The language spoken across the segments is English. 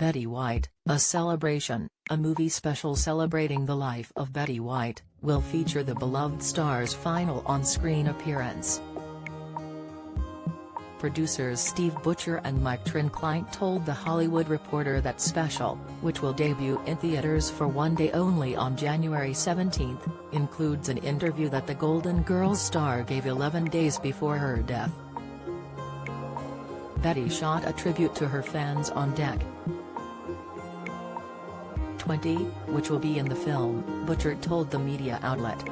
Betty White, A Celebration, a movie special celebrating the life of Betty White, will feature the beloved star's final on-screen appearance. Producers Steve Butcher and Mike Trinkline told The Hollywood Reporter that special, which will debut in theaters for one day only on January 17, includes an interview that the Golden Girls star gave 11 days before her death. Betty shot a tribute to her fans on deck 20, which will be in the film, Butcher told the media outlet.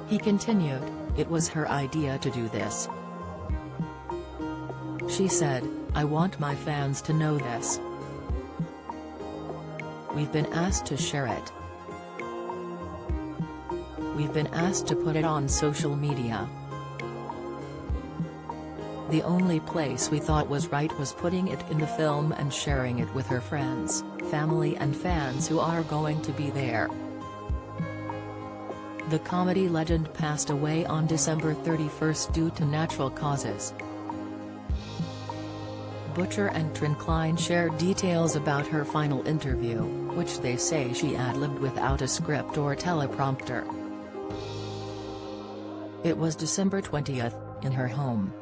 He continued, "It was her idea to do this. She said, I want my fans to know this. We've been asked to share it. We've been asked to put it on social media. The only place we thought was right was putting it in the film and sharing it with her friends, family and fans who are going to be there." The comedy legend passed away on December 31 due to natural causes. Butcher and Trinkline shared details about her final interview, which they say she ad-libbed without a script or teleprompter. It was December 20, in her home.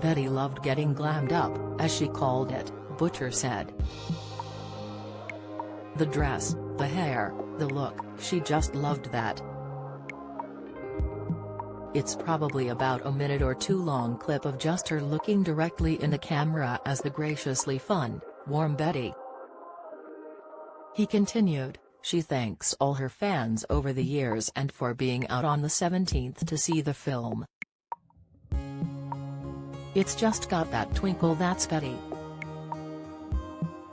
Betty loved getting glammed up, as she called it, Butcher said. The dress, the hair, the look, she just loved that. It's probably about a minute or two long clip of just her looking directly in the camera as the graciously fun, warm Betty. He continued, she thanks all her fans over the years and for being out on the 17th to see the film. It's just got that twinkle that's Betty.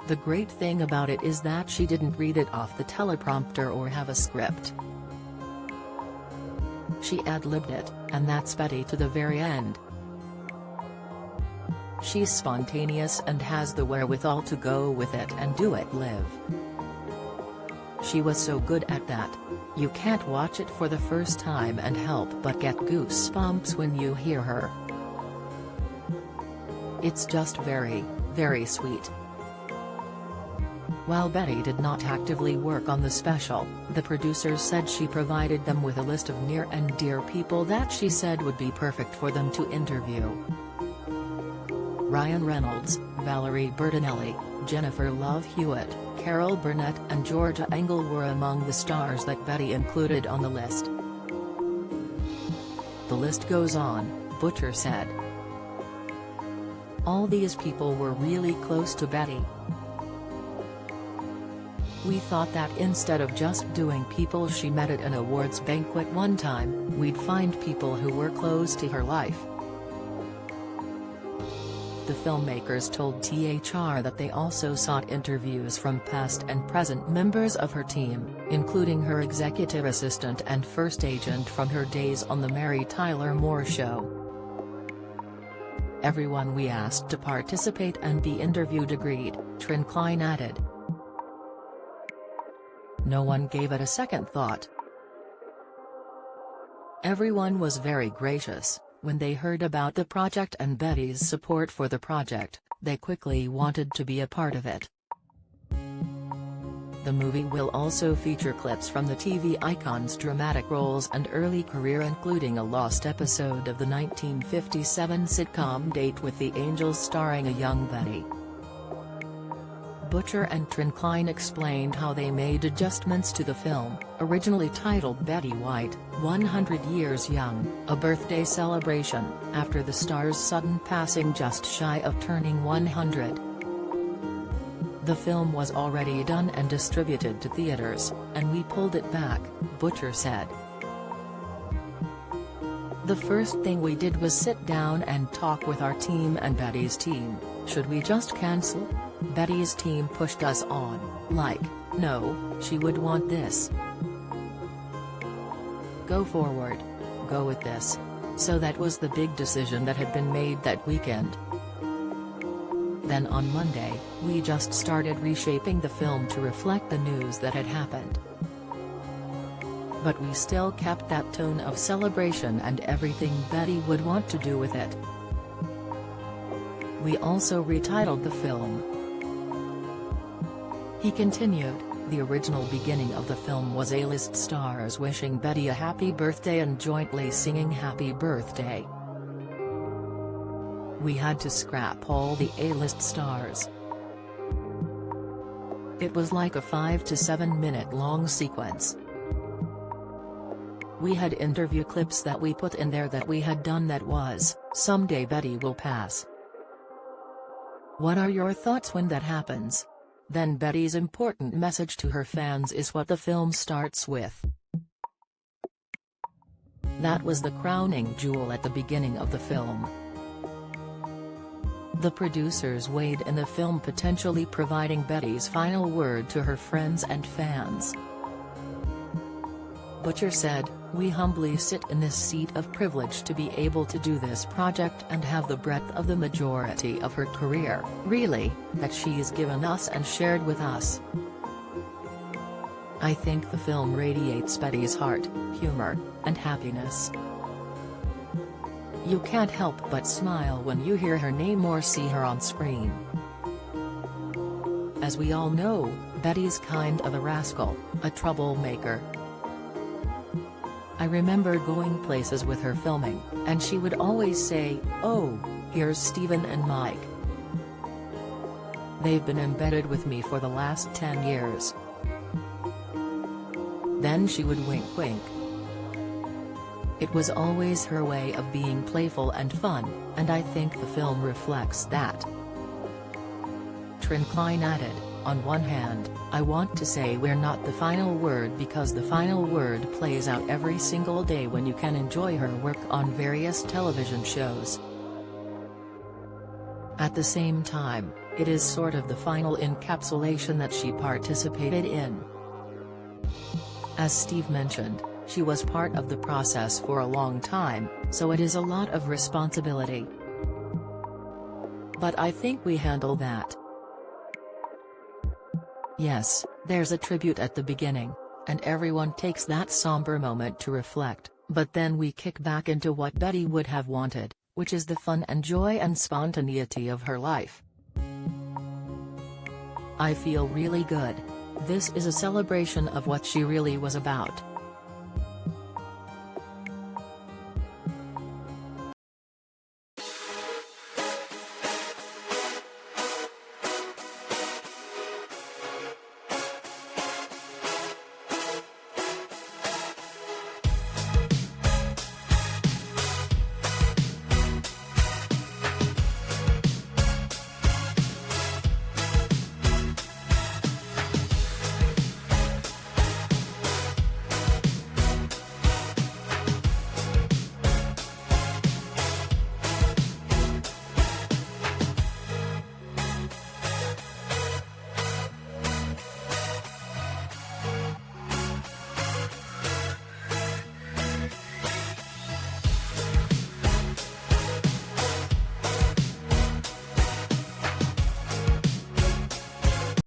The great thing about it is that she didn't read it off the teleprompter or have a script. She ad-libbed it, and that's Betty to the very end. She's spontaneous and has the wherewithal to go with it and do it live. She was so good at that. You can't watch it for the first time and help but get goosebumps when you hear her. It's just very, very sweet." While Betty did not actively work on the special, the producers said she provided them with a list of near and dear people that she said would be perfect for them to interview. Ryan Reynolds, Valerie Bertinelli, Jennifer Love Hewitt, Carol Burnett and Georgia Engel were among the stars that Betty included on the list. The list goes on, Butcher said. All these people were really close to Betty. We thought that instead of just doing people she met at an awards banquet one time, we'd find people who were close to her life. The filmmakers told THR that they also sought interviews from past and present members of her team, including her executive assistant and first agent from her days on The Mary Tyler Moore Show. Everyone we asked to participate and be interviewed agreed, Trinkline added. No one gave it a second thought. Everyone was very gracious. When they heard about the project and Betty's support for the project, they quickly wanted to be a part of it. The movie will also feature clips from the TV icon's dramatic roles and early career, including a lost episode of the 1957 sitcom Date with the Angels starring a young Betty. Butcher and Trinkline explained how they made adjustments to the film, originally titled Betty White, 100 Years Young, a birthday celebration, after the star's sudden passing just shy of turning 100. The film was already done and distributed to theaters, and we pulled it back, Butcher said. The first thing we did was sit down and talk with our team and Betty's team. Should we just cancel? Betty's team pushed us on, like, no, she would want this. Go forward. Go with this. So that was the big decision that had been made that weekend. Then on Monday, we just started reshaping the film to reflect the news that had happened. But we still kept that tone of celebration and everything Betty would want to do with it. We also retitled the film. He continued, the original beginning of the film was A-list stars wishing Betty a happy birthday and jointly singing happy birthday. We had to scrap all the A-list stars. It was like a 5 to 7 minute long sequence. We had interview clips that we put in there that we had done that was, someday Betty will pass. What are your thoughts when that happens? Then Betty's important message to her fans is what the film starts with. That was the crowning jewel at the beginning of the film. The producers weighed in the film potentially providing Betty's final word to her friends and fans. Butcher said, "We humbly sit in this seat of privilege to be able to do this project and have the breadth of the majority of her career, really, that she's given us and shared with us. I think the film radiates Betty's heart, humor, and happiness. You can't help but smile when you hear her name or see her on screen. As we all know, Betty's kind of a rascal, a troublemaker. I remember going places with her filming, and she would always say, 'Oh, here's Steven and Mike. They've been embedded with me for the last 10 years. Then she would wink wink. It was always her way of being playful and fun, and I think the film reflects that. Trin Klein added, "On one hand, I want to say we're not the final word because the final word plays out every single day when you can enjoy her work on various television shows. At the same time, it is sort of the final encapsulation that she participated in. As Steve mentioned, she was part of the process for a long time, so it is a lot of responsibility. But I think we handle that. Yes, there's a tribute at the beginning, and everyone takes that somber moment to reflect, but then we kick back into what Betty would have wanted, which is the fun and joy and spontaneity of her life. I feel really good. This is a celebration of what she really was about."